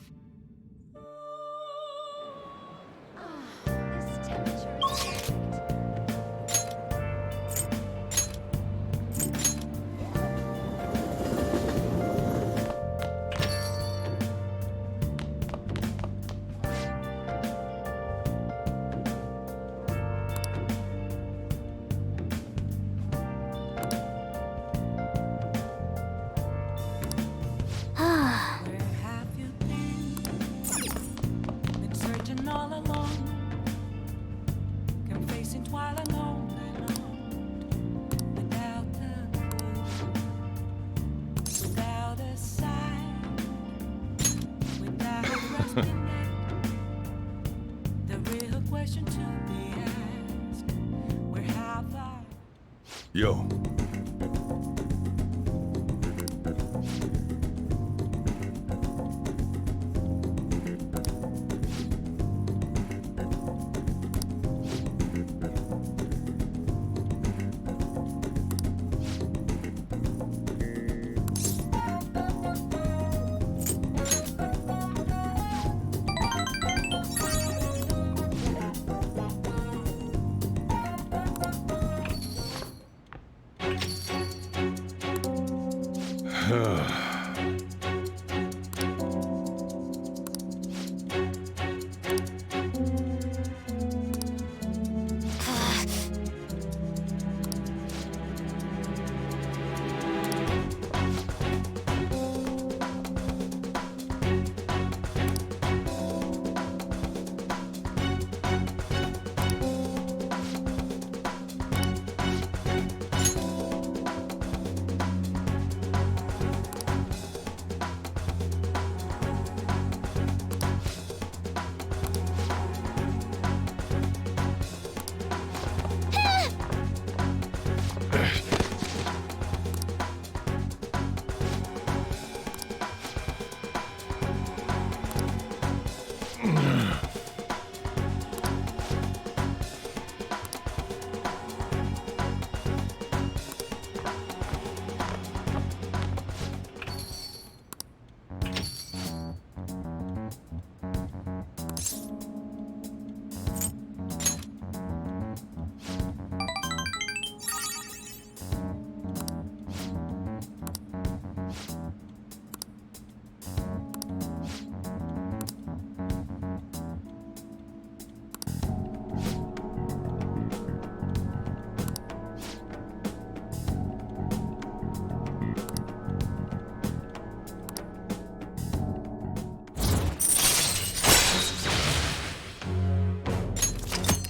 Yo.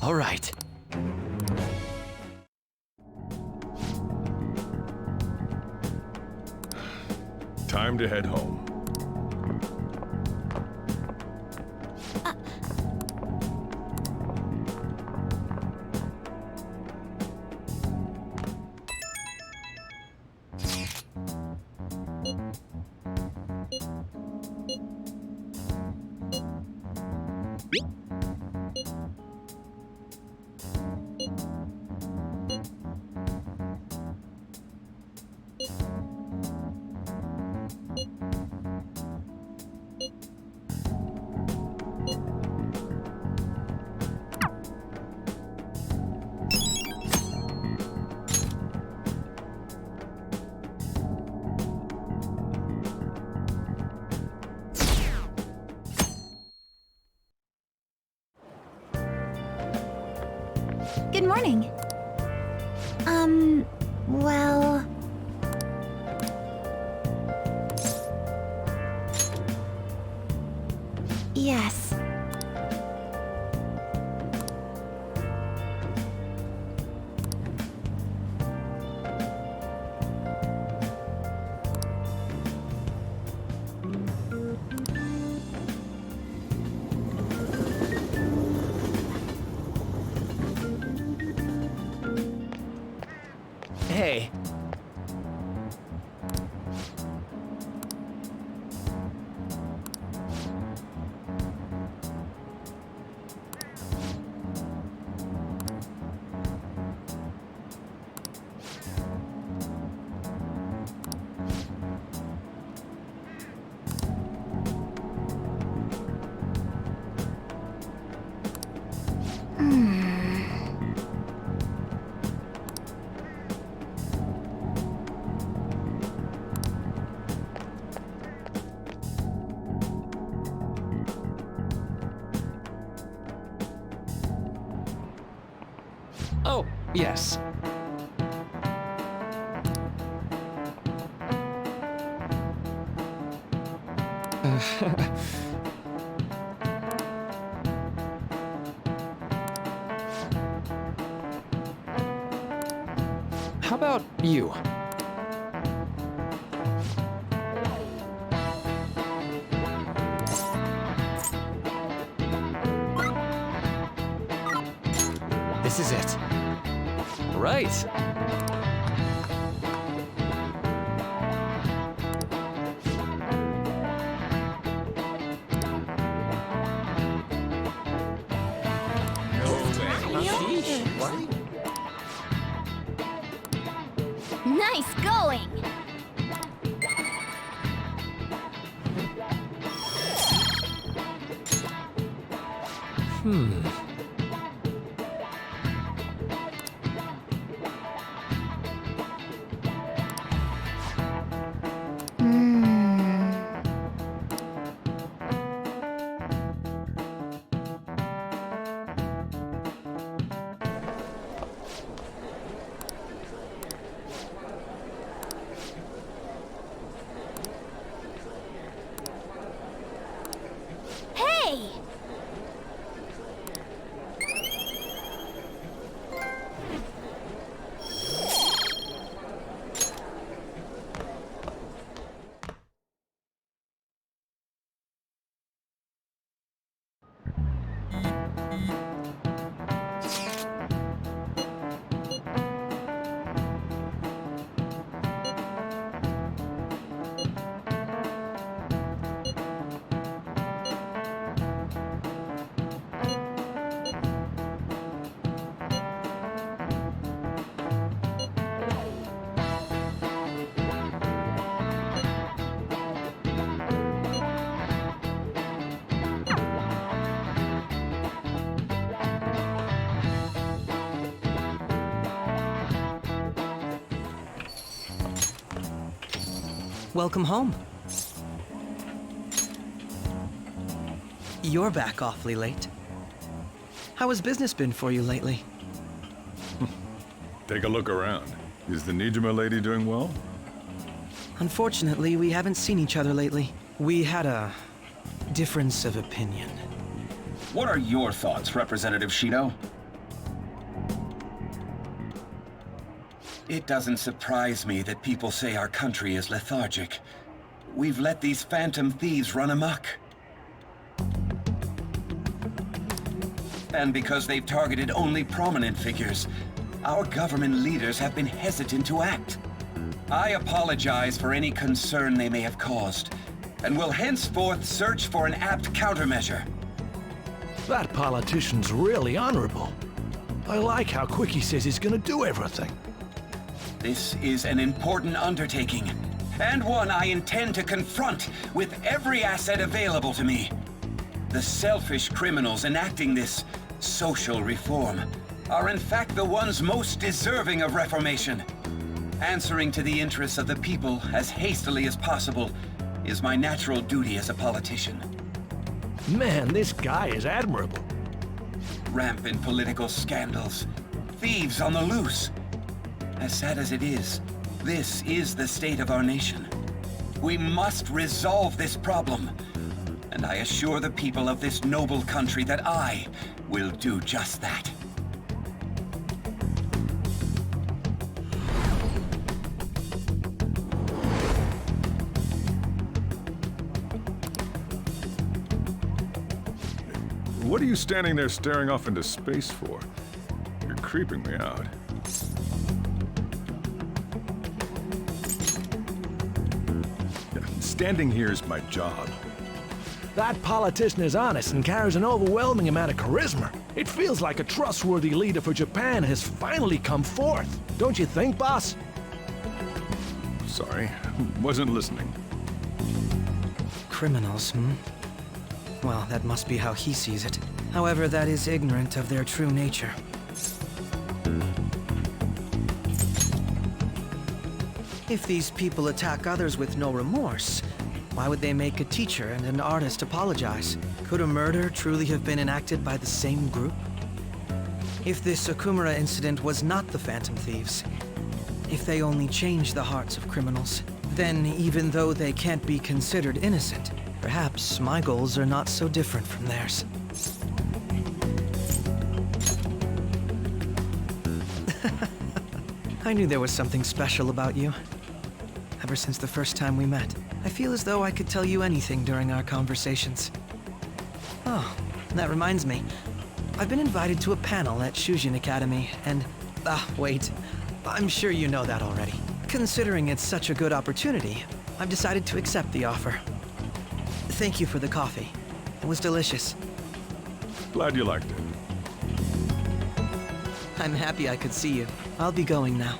All right. Time to head home. Good morning. Well... Yes. Hey. Oh, yes. How about you? This is it. Right. Nice going! Welcome home. You're back awfully late. How has business been for you lately? Take a look around. Is the Nijima lady doing well? Unfortunately, we haven't seen each other lately. We had a difference of opinion. What are your thoughts, Representative Shido? It doesn't surprise me that people say our country is lethargic. We've let these phantom thieves run amok. And because they've targeted only prominent figures, our government leaders have been hesitant to act. I apologize for any concern they may have caused, and will henceforth search for an apt countermeasure. That politician's really honorable. I like how quick he says he's gonna do everything. This is an important undertaking, and one I intend to confront with every asset available to me. The selfish criminals enacting this social reform are in fact the ones most deserving of reformation. Answering to the interests of the people as hastily as possible is my natural duty as a politician. Man, this guy is admirable. Rampant political scandals, thieves on the loose. As sad as it is, this is the state of our nation. We must resolve this problem, and I assure the people of this noble country that I will do just that. What are you standing there staring off into space for? You're creeping me out. Standing here is my job. That politician is honest and carries an overwhelming amount of charisma. It feels like a trustworthy leader for Japan has finally come forth. Don't you think, boss? Sorry, wasn't listening. Criminals, hmm? Well, that must be how he sees it. However, that is ignorant of their true nature. If these people attack others with no remorse, why would they make a teacher and an artist apologize? Could a murder truly have been enacted by the same group? If this Okumura incident was not the Phantom Thieves, if they only changed the hearts of criminals, then even though they can't be considered innocent, perhaps my goals are not so different from theirs. I knew there was something special about you. Ever since the first time we met, I feel as though I could tell you anything during our conversations. Oh, that reminds me. I've been invited to a panel at Shujin Academy, and... wait. I'm sure you know that already. Considering it's such a good opportunity, I've decided to accept the offer. Thank you for the coffee. It was delicious. Glad you liked it. I'm happy I could see you. I'll be going now.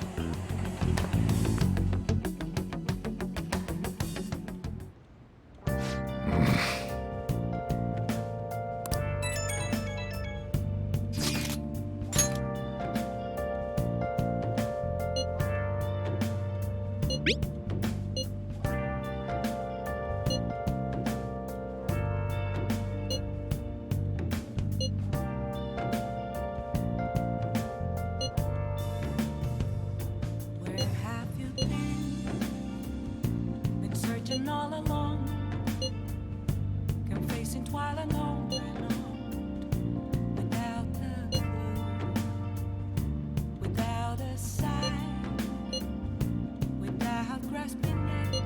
All along, confessing while alone without a clue, without a sign, without grasping it.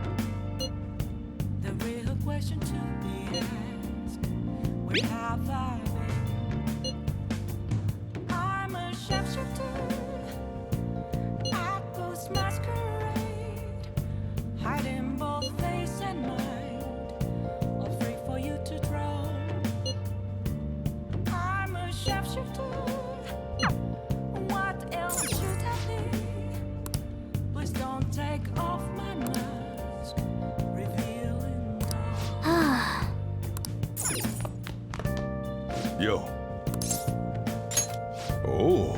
The real question to be asked: where have I been? I'm a sharpshooter at Ghost Masquerade, hiding both face and mind, all free for you to draw. I'm a sharpshooter. What else should I be? Please don't take off my mask, revealing all. Yo. Oh.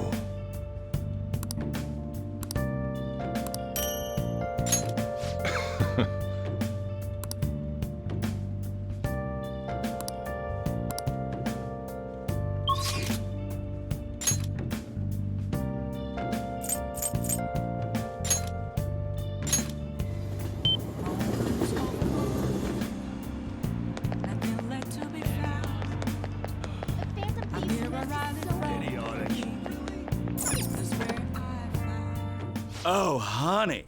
Oh, honey.